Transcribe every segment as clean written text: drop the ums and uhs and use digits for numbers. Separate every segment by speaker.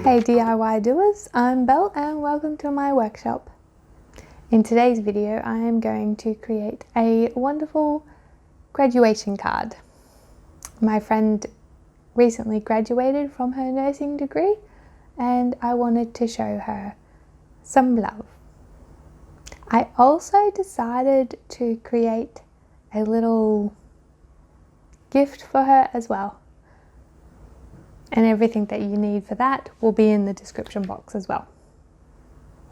Speaker 1: Hey DIY doers, I'm Belle and welcome to my workshop. In today's video I am going to create a wonderful graduation card. My friend recently graduated from her nursing degree and I wanted to show her some love. I also decided to create a little gift for her as well. And everything that you need for that will be in the description box as well.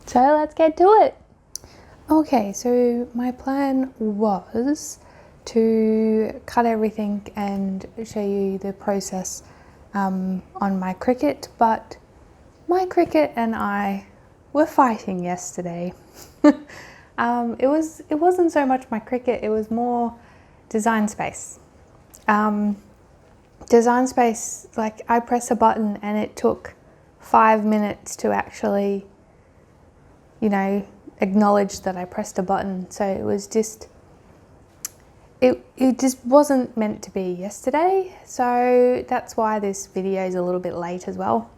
Speaker 1: So let's get to it. Okay, so my plan was to cut everything and show you the process on my Cricut, but my Cricut and I were fighting yesterday. It wasn't so much my Cricut, it was more Design Space. Design Space, like I press a button and it took 5 minutes to actually, acknowledge that I pressed a button. So it was just, it just wasn't meant to be yesterday. So that's why this video is a little bit late as well.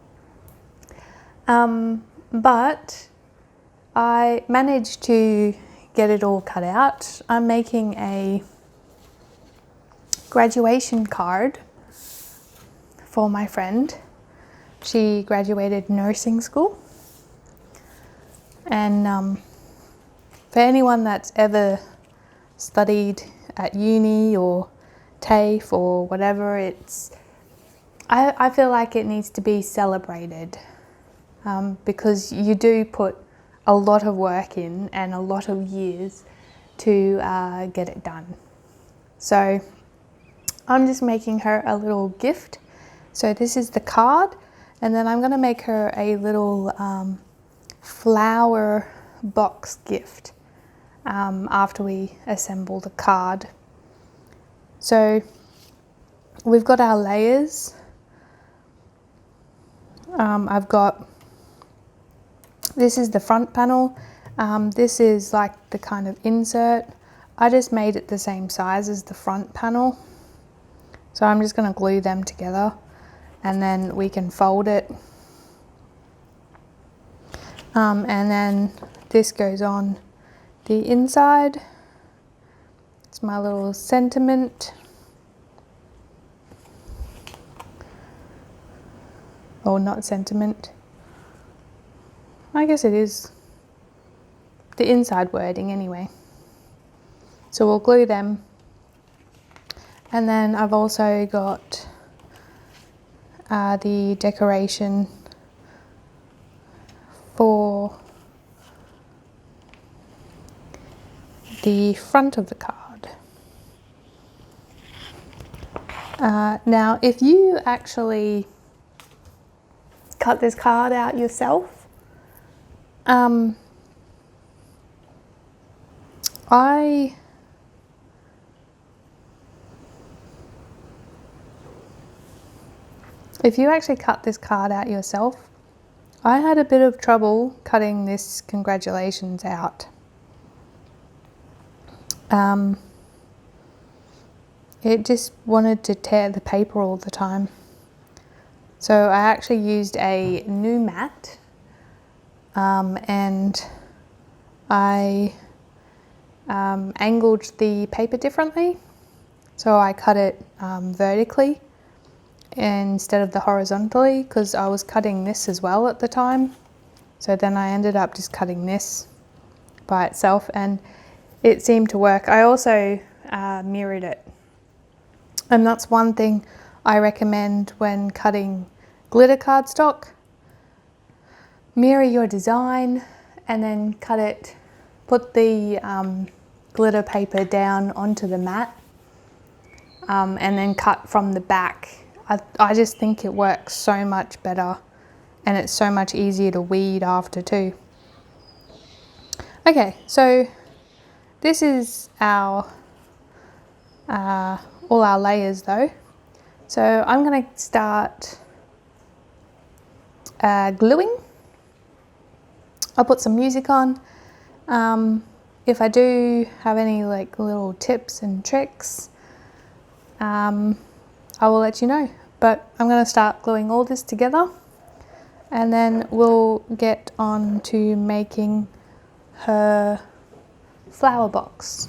Speaker 1: But I managed to get it all cut out. I'm making a graduation card for my friend. She graduated nursing school, and for anyone that's ever studied at uni or TAFE or whatever, I feel like it needs to be celebrated because you do put a lot of work in and a lot of years to get it done. So I'm just making her a little gift. So this is the card, and then I'm going to make her a little flower box gift after we assemble the card. So we've got our layers. This is the front panel. This is like the kind of insert. I just made it the same size as the front panel. So I'm just going to glue them together. And then we can fold it. And then this goes on the inside. It's my little sentiment. Or not sentiment. I guess it is the inside wording anyway. So we'll glue them. And then I've also got the decoration for the front of the card. Now, if you actually cut this card out yourself, if you actually cut this card out yourself, I had a bit of trouble cutting this congratulations out. It just wanted to tear the paper all the time. So I actually used a new mat and I angled the paper differently. So I cut it vertically instead of the horizontally, because I was cutting this as well at the time. So then I ended up just cutting this by itself and it seemed to work. I also mirrored it, and that's one thing I recommend when cutting glitter cardstock. Mirror your design and then cut it, put the glitter paper down onto the mat and then cut from the back. I just think it works so much better and it's so much easier to weed after too. Okay, so this is our all our layers though. So I'm going to start gluing. I'll put some music on. If I do have any like little tips and tricks, I will let you know. But I'm going to start gluing all this together and then we'll get on to making her flower box.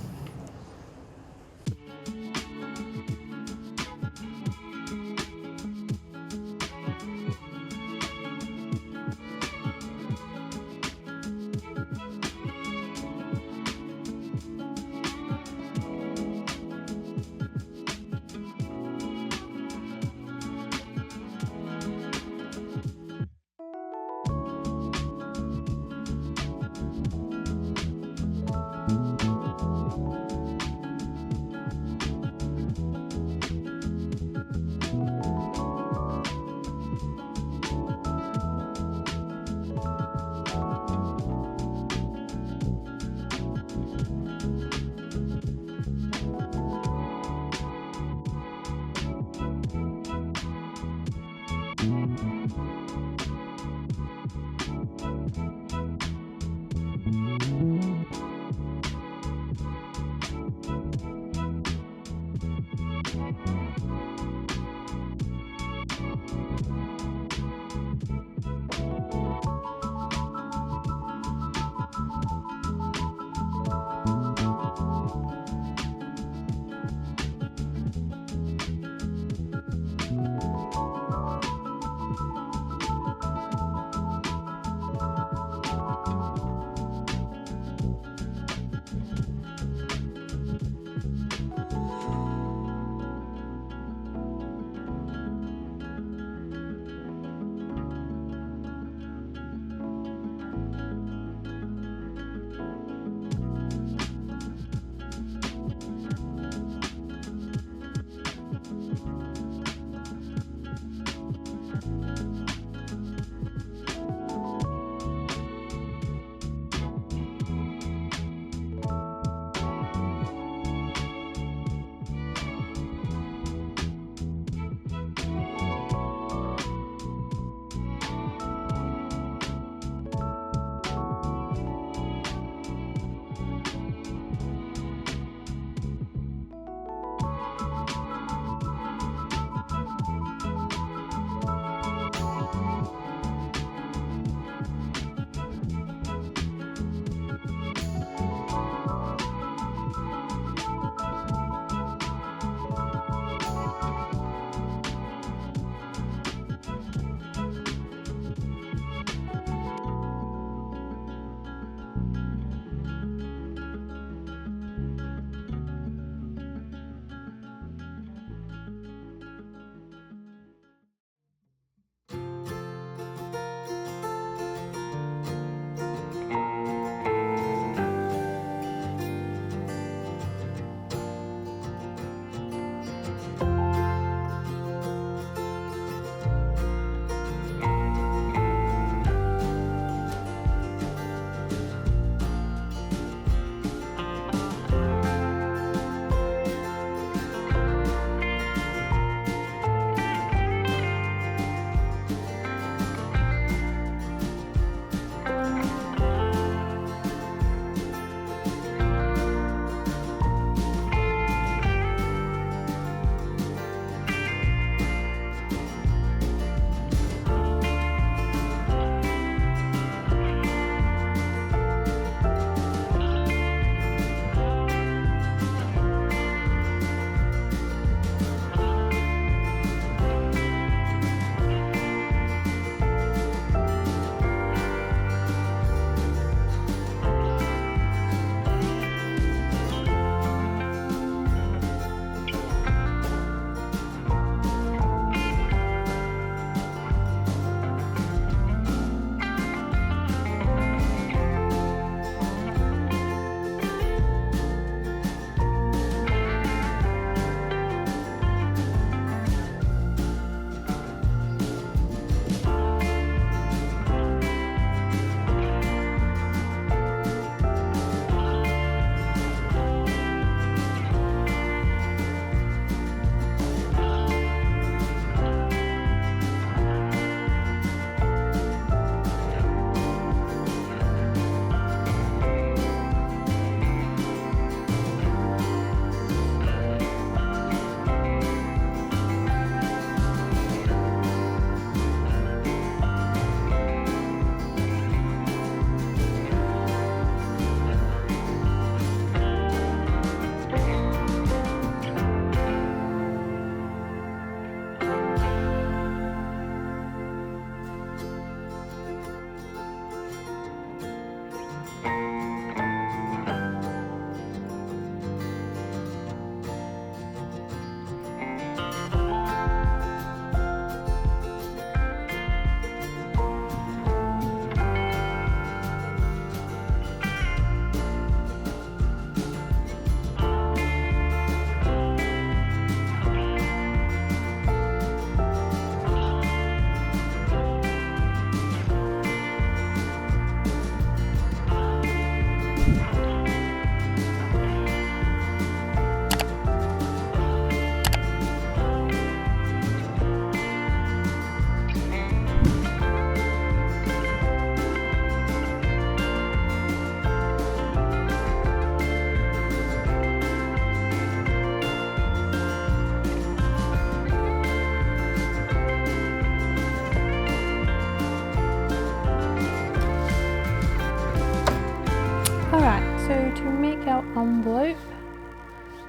Speaker 1: envelope.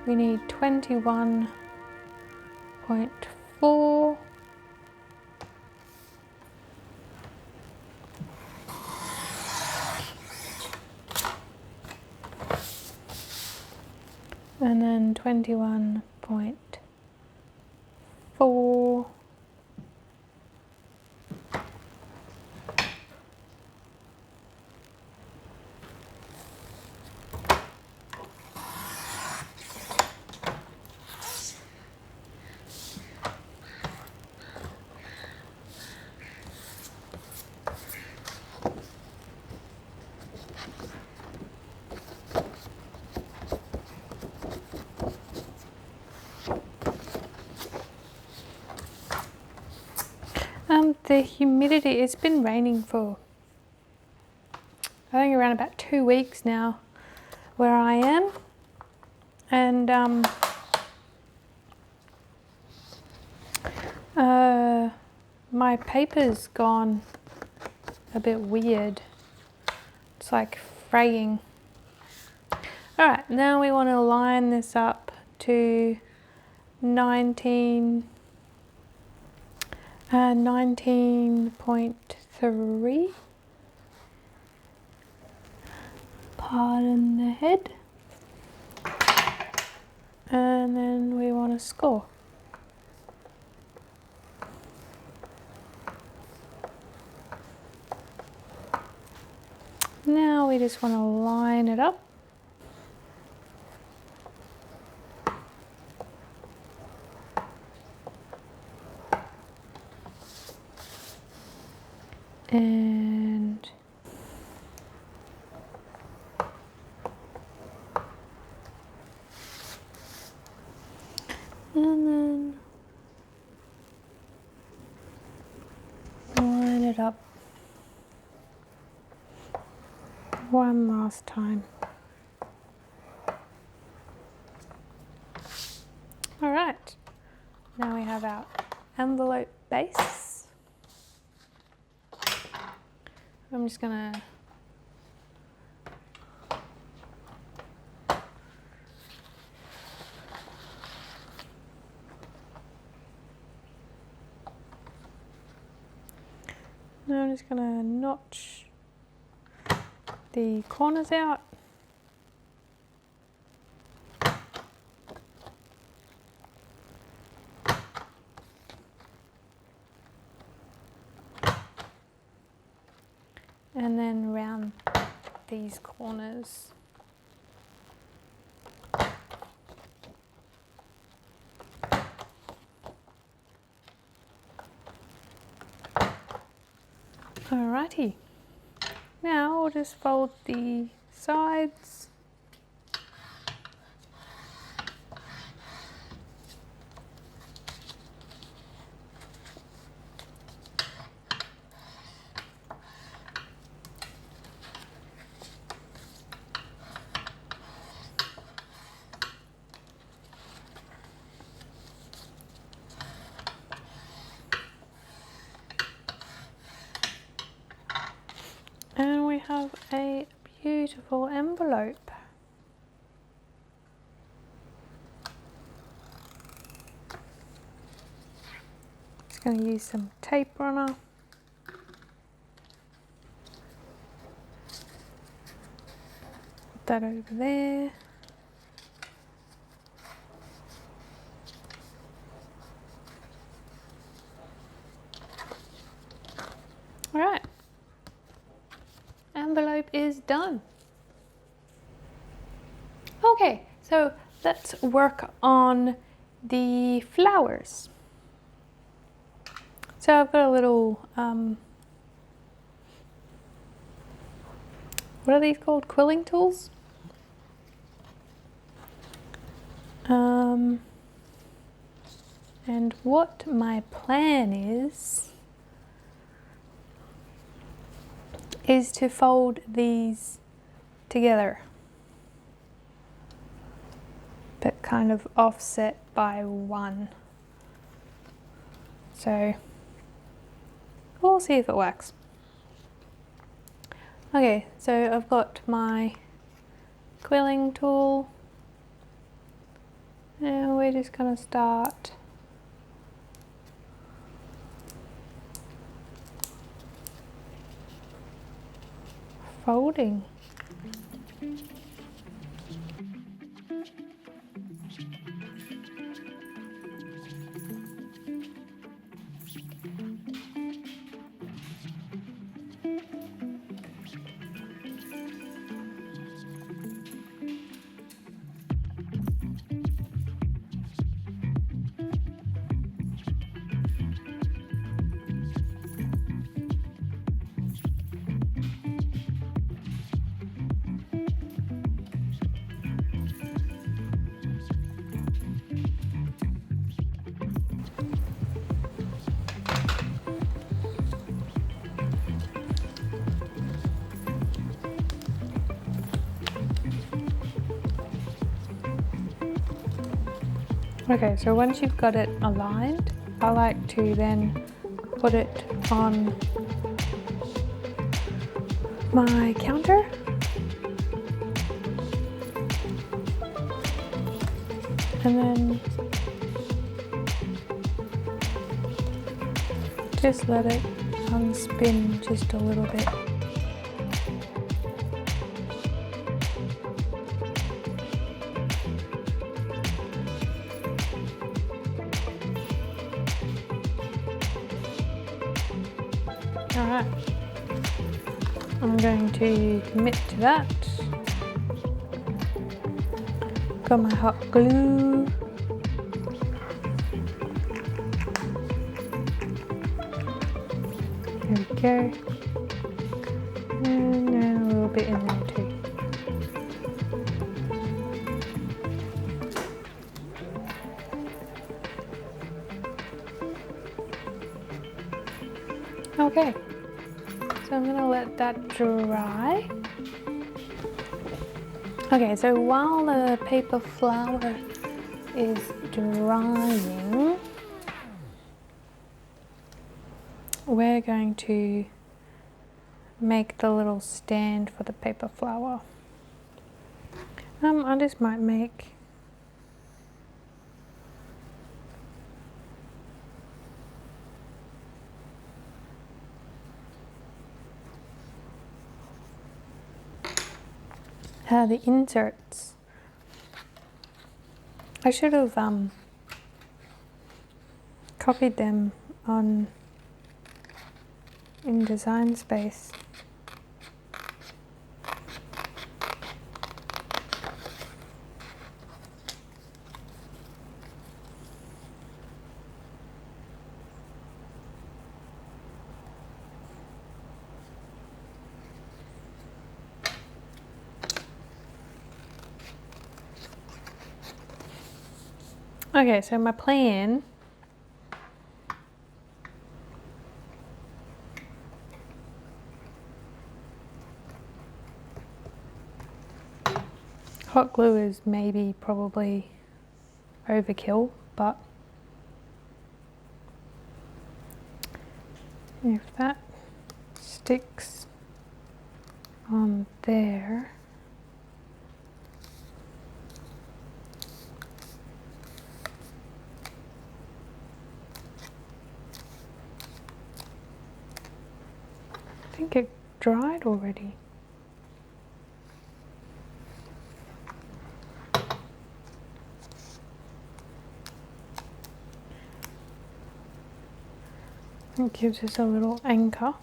Speaker 1: We need 21.4. And then 21.4. The humidity, it's been raining for I think around about 2 weeks now where I am, and my paper's gone a bit weird. It's like fraying. Alright, now we want to line this up to 19.3. Pardon the head. And then we want to score. Now we just want to line it up. And then line it up one last time. All right, now we have our envelope base. I'm just gonna notch the corners out. And then round these corners. Alrighty, now we'll just fold the sides. And we have a beautiful envelope. Just going to use some tape runner. Put that over there. All right. Envelope is done. Okay, so let's work on the flowers. So I've got a little, what are these called? Quilling tools? And what my plan is to fold these together, but kind of offset by one. So we'll see if it works. Okay, so I've got my quilling tool, and we're just going to start folding. Okay, so once you've got it aligned, I like to then put it on my counter. And then just let it unspin just a little bit. Alright, I'm going to commit to that. Got my hot glue. There we go. And then a little bit in there too. Okay, so I'm gonna let that dry. Okay, so while the paper flower is drying, we're going to make the little stand for the paper flower. I just might make the inserts. I should have copied them on in Design Space. Okay, so my plan hot glue is maybe probably overkill, but if that sticks on there, I think it dried already. It gives us a little anchor.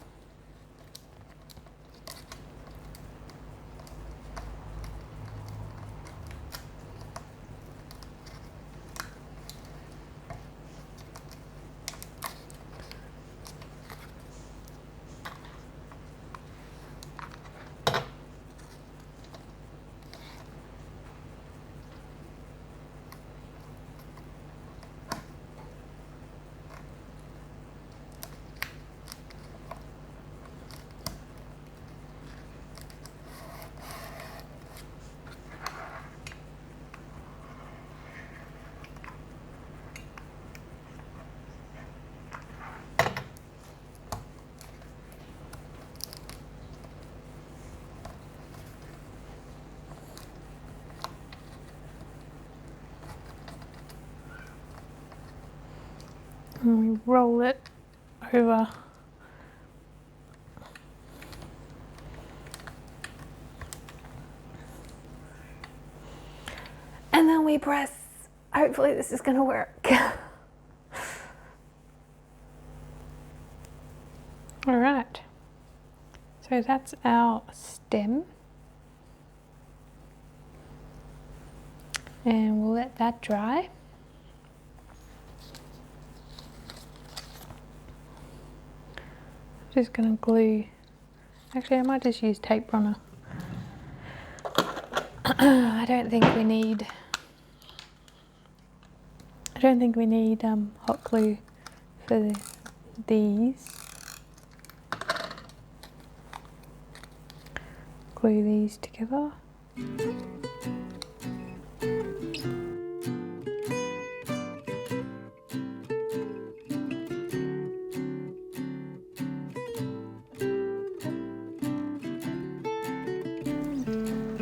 Speaker 1: and we roll it over. And then we press. Hopefully this is going to work. All right. So that's our stem. And we'll let that dry. Just going to glue. Actually, I might just use tape runner. I don't think we need hot glue for these. Glue these together.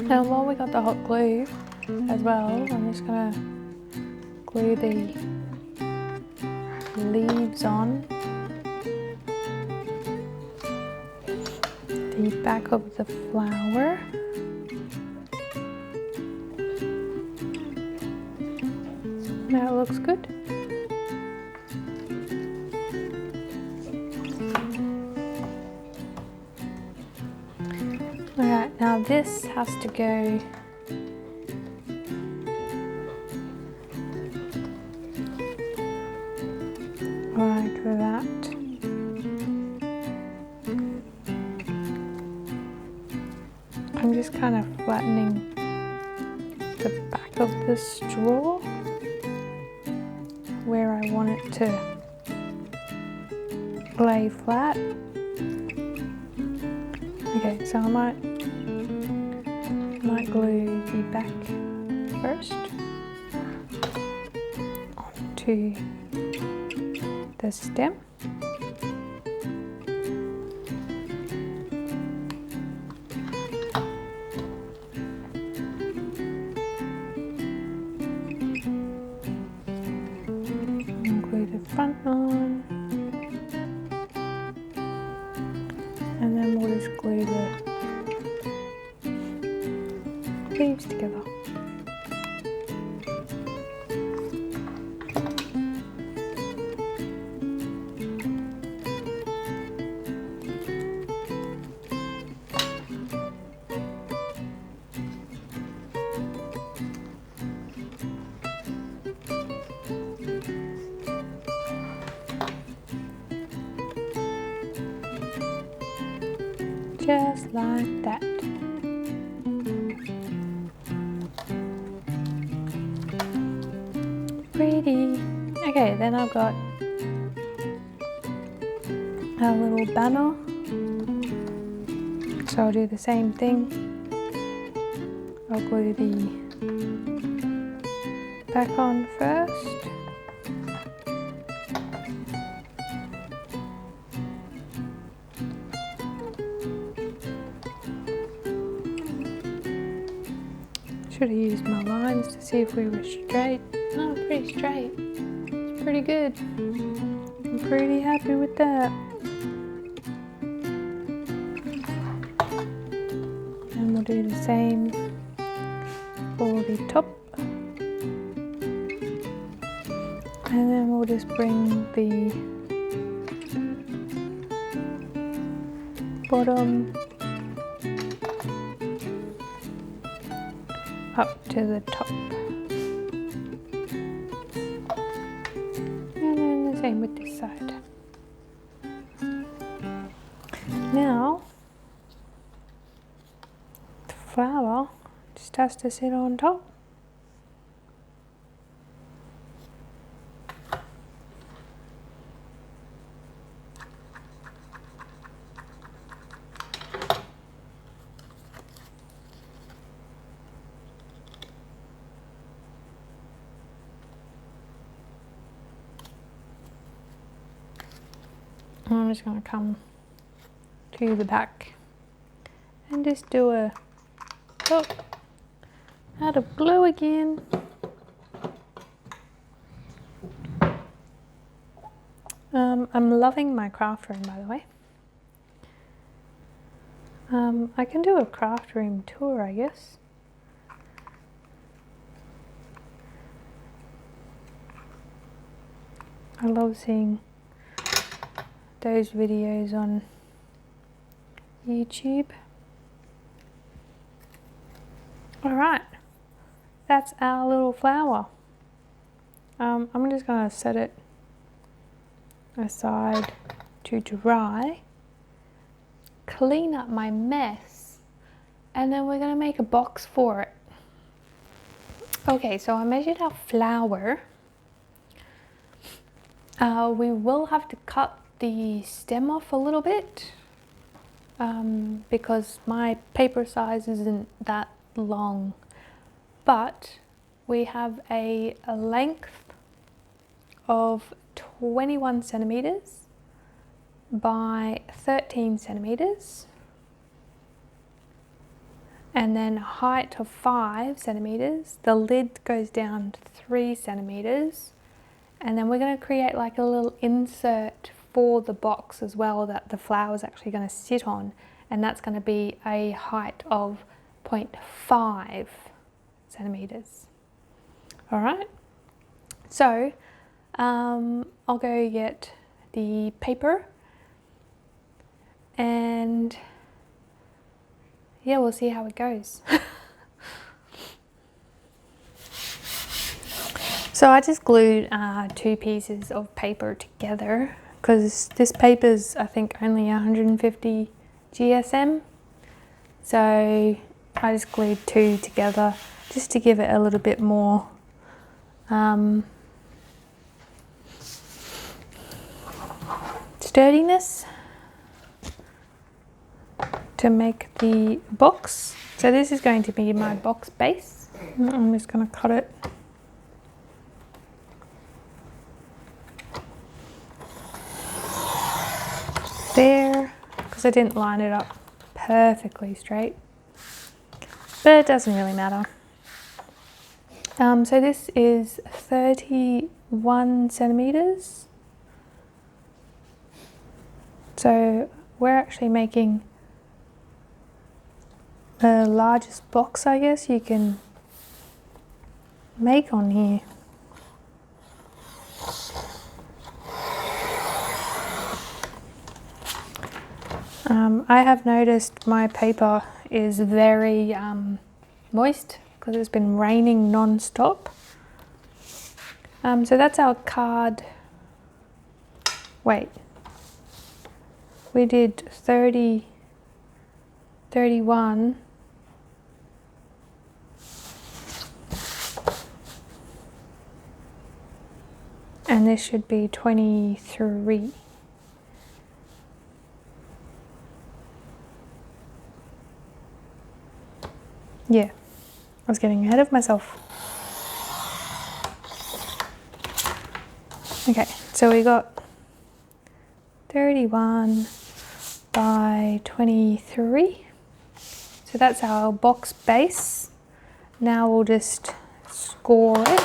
Speaker 1: Now while we got the hot glue as well, I'm just going to glue the leaves on the back of the flower. Now it looks good. Alright, now this has to go like that. I'm just kind of flattening the back of the straw where I want it to lay flat. Okay, so I might glue the back first onto the stem. And glue the front on, and then we'll just glue the leaves together. Just like that. Pretty. Okay, then I've got a little banner. So I'll do the same thing. I'll glue the back on first. Should have used my lines to see if we were straight. Oh, pretty straight. It's pretty good. I'm pretty happy with that. And we'll do the same for the top. And then we'll just bring the bottom up to the top. And then the same with this side. Now, the flower just has to sit on top. I'm just going to come to the back and just do a out of glue again. I'm loving my craft room, by the way. I can do a craft room tour, I guess. I love seeing those videos on YouTube. Alright, that's our little flower. I'm just going to set it aside to dry, clean up my mess, and then we're going to make a box for it. Okay, so I measured our flower. We will have to cut the stem off a little bit because my paper size isn't that long, but we have a length of 21 centimeters by 13 centimeters, and then a height of 5 centimeters. The lid goes down 3 centimeters, and then we're going to create like a little insert for the box as well that the flower is actually going to sit on, and that's going to be a height of 0.5 centimeters. All right, so I'll go get the paper, and yeah, we'll see how it goes. So I just glued 2 pieces of paper together because this paper's, I think, only 150 GSM. So I just glued 2 together just to give it a little bit more sturdiness to make the box. So this is going to be my box base. I'm just going to cut it. There, because I didn't line it up perfectly straight, but it doesn't really matter. So this is 31 centimeters. So we're actually making the largest box, I guess, you can make on here. I have noticed my paper is very moist because it's been raining non-stop. So that's our card. Wait, we did 30, 31. And this should be 23. Yeah, I was getting ahead of myself. Okay, so we got 31 by 23. So that's our box base. Now we'll just score it.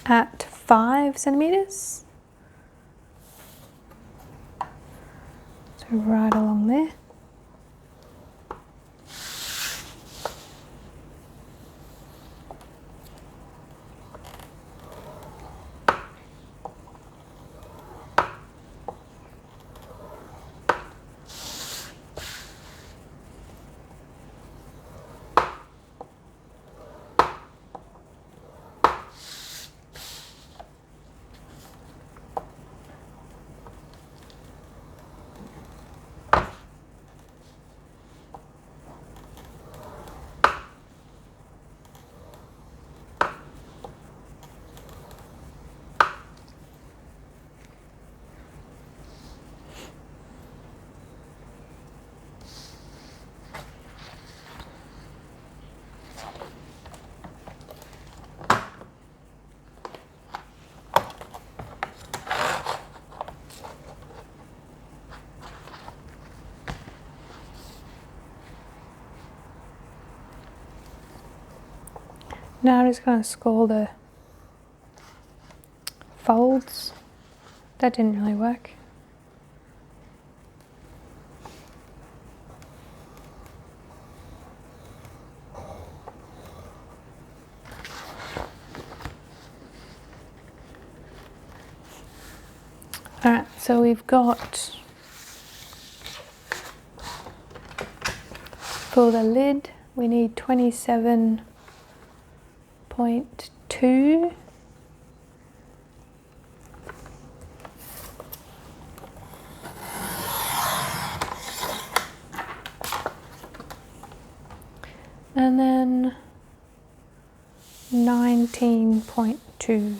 Speaker 1: At 5 centimeters. So right along there. Now I'm just going to score the folds. That didn't really work. Alright, so we've got, for the lid, we need 27.2. And then 19.2.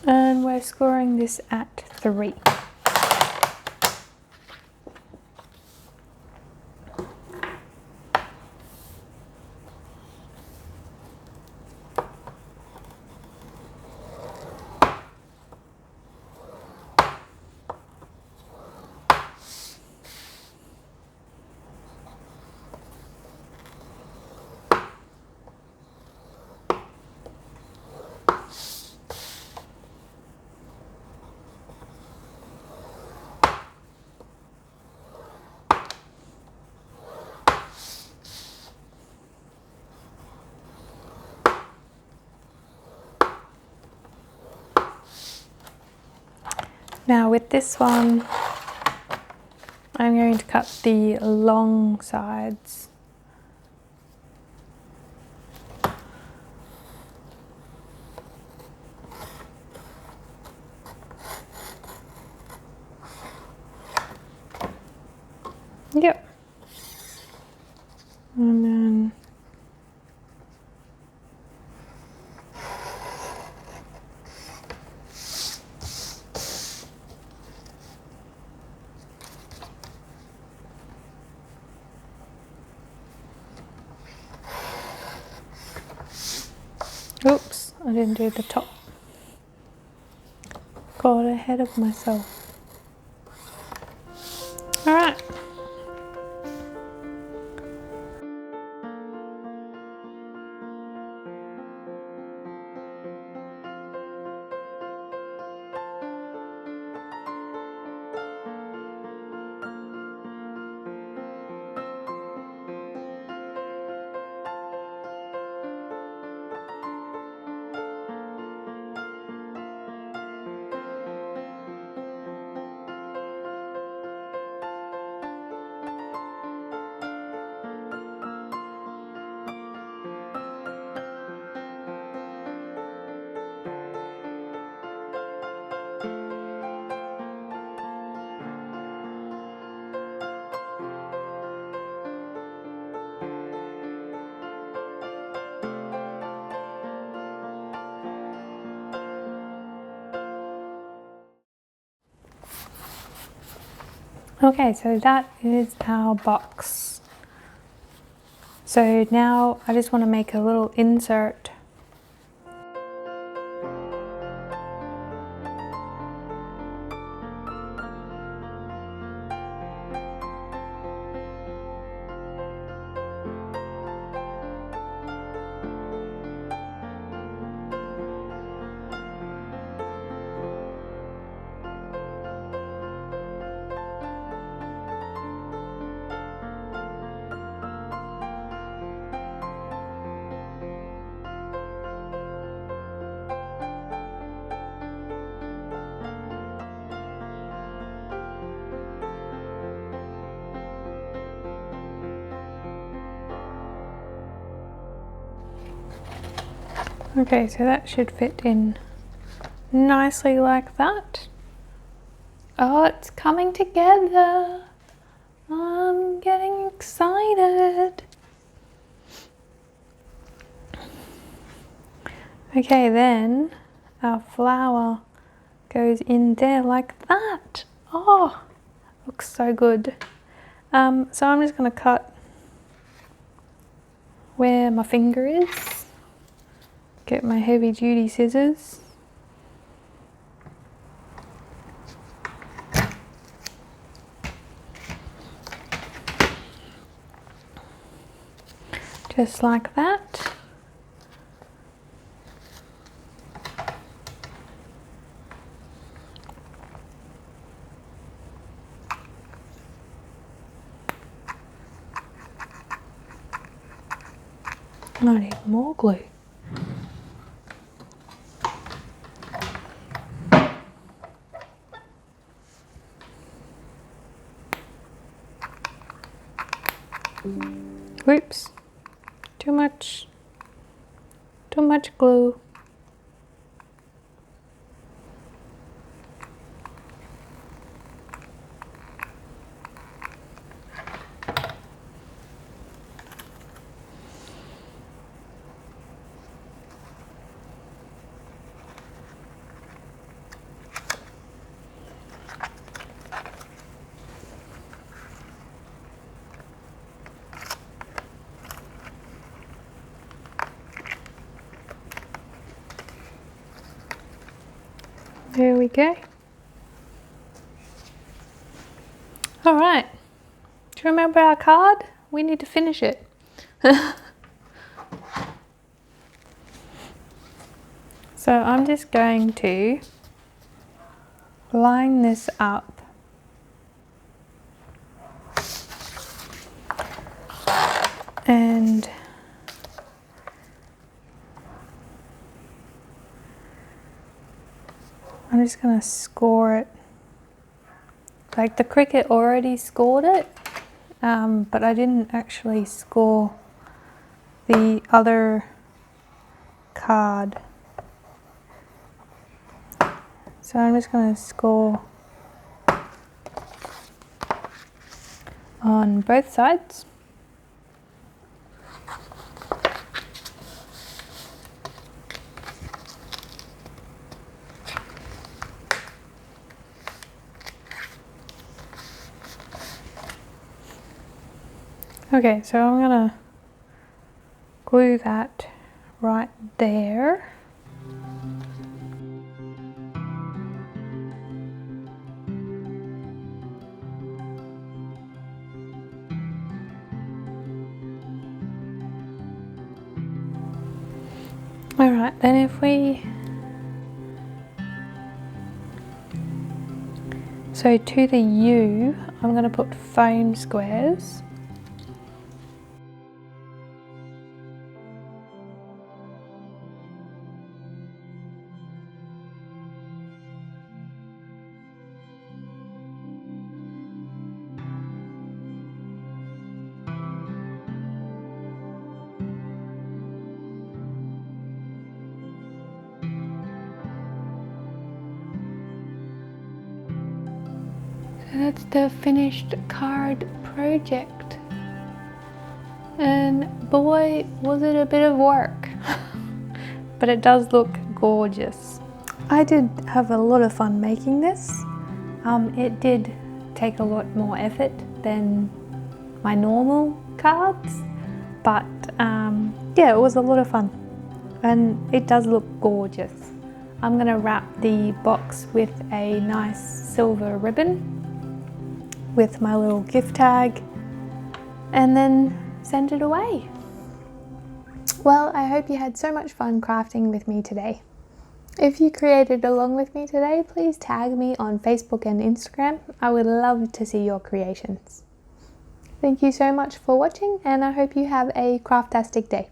Speaker 1: And we're scoring this at 3. Now with this one, I'm going to cut the long sides. Yep. And then oops, I didn't do the top. Got ahead of myself. All right. Okay, so that is our box. So now I just want to make a little insert. Okay, so that should fit in nicely like that. Oh, it's coming together. I'm getting excited. Okay, then our flower goes in there like that. Oh, looks so good. So I'm just going to cut where my finger is. Get my heavy duty scissors. Just like that. I need more glue. Oops, too much glue. There we go. All right, do you remember our card? We need to finish it. So I'm just going to line this up and I'm just going to score it. Like the Cricut already scored it, but I didn't actually score the other card. So I'm just going to score on both sides. Okay, so I'm gonna glue that right there. Alright, then if we... So to the U, I'm going to put foam squares. That's the finished card project, and boy was it a bit of work, but it does look gorgeous. I did have a lot of fun making this. It did take a lot more effort than my normal cards, but yeah, it was a lot of fun and it does look gorgeous. I'm going to wrap the box with a nice silver ribbon with my little gift tag and then send it away. Well, I hope you had so much fun crafting with me today. If you created along with me today, please tag me on Facebook and Instagram. I would love to see your creations. Thank you so much for watching, and I hope you have a craftastic day.